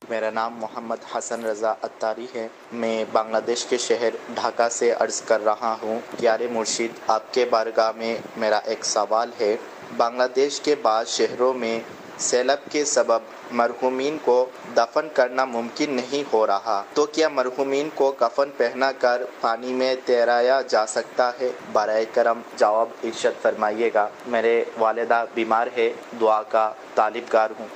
میرا نام محمد حسن رضا اتاری ہے۔ میں بنگلہ دیش کے شہر ڈھاکہ سے عرض کر رہا ہوں۔ پیارے مرشد، آپ کے بارگاہ میں میرا ایک سوال ہے۔ بنگلہ دیش کے بعض شہروں میں سیلاب کے سبب مرحومین کو دفن کرنا ممکن نہیں ہو رہا، تو کیا مرحومین کو کفن پہنا کر پانی میں تیرایا جا سکتا ہے؟ برائے کرم جواب ارشاد فرمائیے گا۔ میرے والدہ بیمار ہے، دعا کا طالب گار ہوں۔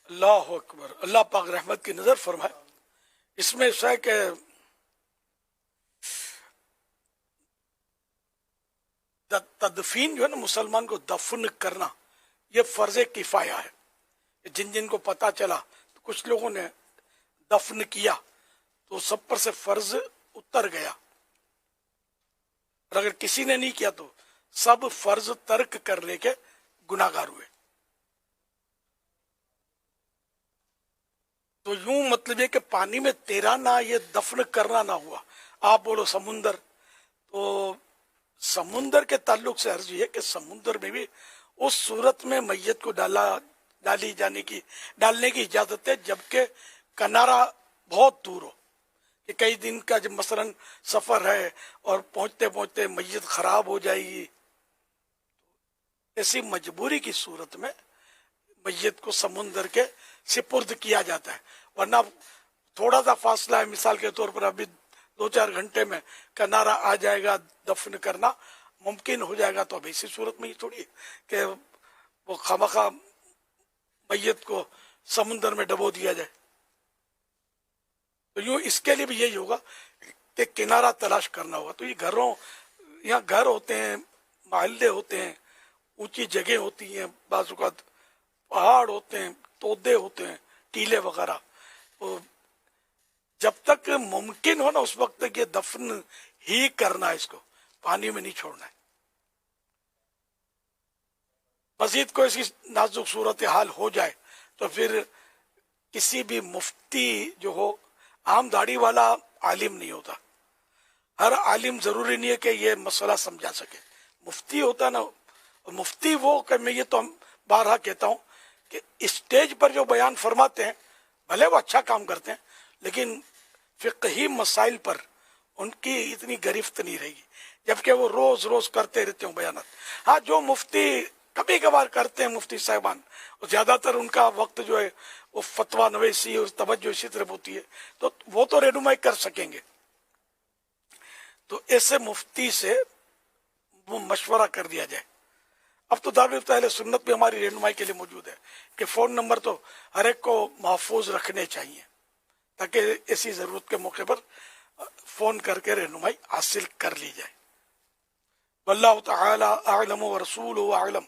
اللہ اکبر، اللہ پاک رحمت کی نظر فرمائے۔ اس میں ہے کہ تدفین جو ہے نا، مسلمان کو دفن کرنا یہ فرض کفایہ ہے۔ جن جن کو پتا چلا تو کچھ لوگوں نے دفن کیا تو سب پر سے فرض اتر گیا، اور اگر کسی نے نہیں کیا تو سب فرض ترک کر لے کے گناہ گار ہوئے۔ تو یوں مطلب یہ کہ پانی میں تیرانا یہ دفن کرنا نہ ہوا۔ آپ بولو سمندر، تو سمندر کے تعلق سے عرض یہ کہ سمندر میں بھی اس صورت میں میت کو ڈالنے کی اجازت ہے جبکہ کنارہ بہت دور ہو، کہ کئی دن کا جب مثلا سفر ہے اور پہنچتے پہنچتے میت خراب ہو جائے گی، ایسی مجبوری کی صورت میں میت کو سمندر کے سپرد کیا جاتا ہے۔ ورنہ تھوڑا سا فاصلہ ہے، مثال کے طور پر ابھی 2-4 گھنٹے میں کنارہ آ جائے گا، دفن کرنا ممکن ہو جائے گا، تو اب اسی صورت میں یہ تھوڑی کہ وہ خواہ میت کو سمندر میں ڈبو دیا جائے۔ تو یوں اس کے لیے بھی یہی ہوگا کہ کنارہ تلاش کرنا ہوگا۔ تو یہ یہاں گھر ہوتے ہیں، محلے ہوتے ہیں، اونچی جگہ ہوتی ہیں، بعض اوقات پہاڑ ہوتے ہیں، تودے ہوتے ہیں، ٹیلے وغیرہ، تو جب تک ممکن ہو نا اس وقت تک یہ دفن ہی کرنا ہے، اس کو پانی میں نہیں چھوڑنا ہے۔ مزید کوئی ایسی نازک صورتحال ہو جائے تو پھر کسی بھی مفتی جو ہو، عام داڑھی والا عالم نہیں ہوتا، ہر عالم ضروری نہیں ہے کہ یہ مسئلہ سمجھا سکے۔ مفتی ہوتا نا، مفتی وہ کہ میں یہ تو بارہا کہتا ہوں کہ اسٹیج پر جو بیان فرماتے ہیں بھلے وہ اچھا کام کرتے ہیں، لیکن فقہی مسائل پر ان کی اتنی گرفت نہیں رہے گی، جبکہ وہ روز روز کرتے رہتے ہوں بیانات۔ ہاں، جو مفتی کبھی کبھار کرتے ہیں مفتی صاحبان، زیادہ تر ان کا وقت جو ہے وہ فتویٰ نویسی اور توجہ اسی طرف ہوتی ہے، تو وہ تو رہنمائی کر سکیں گے۔ تو ایسے مفتی سے وہ مشورہ کر دیا جائے۔ اب تو دارالعلوم اہل سنت بھی ہماری رہنمائی کے لیے موجود ہے کہ فون نمبر تو ہر ایک کو محفوظ رکھنے چاہیے، تاکہ ایسی ضرورت کے موقع پر فون کر کے رہنمائی حاصل کر لی جائے۔ واللہ تعالی اعلم ورسولہ اعلم،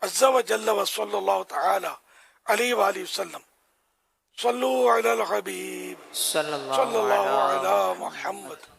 عز و جل و صلی اللہ تعالی علیہ وآلہ وسلم۔ صلو علی الحبیب صلی صلی اللہ اللہ علیہ علی محمد۔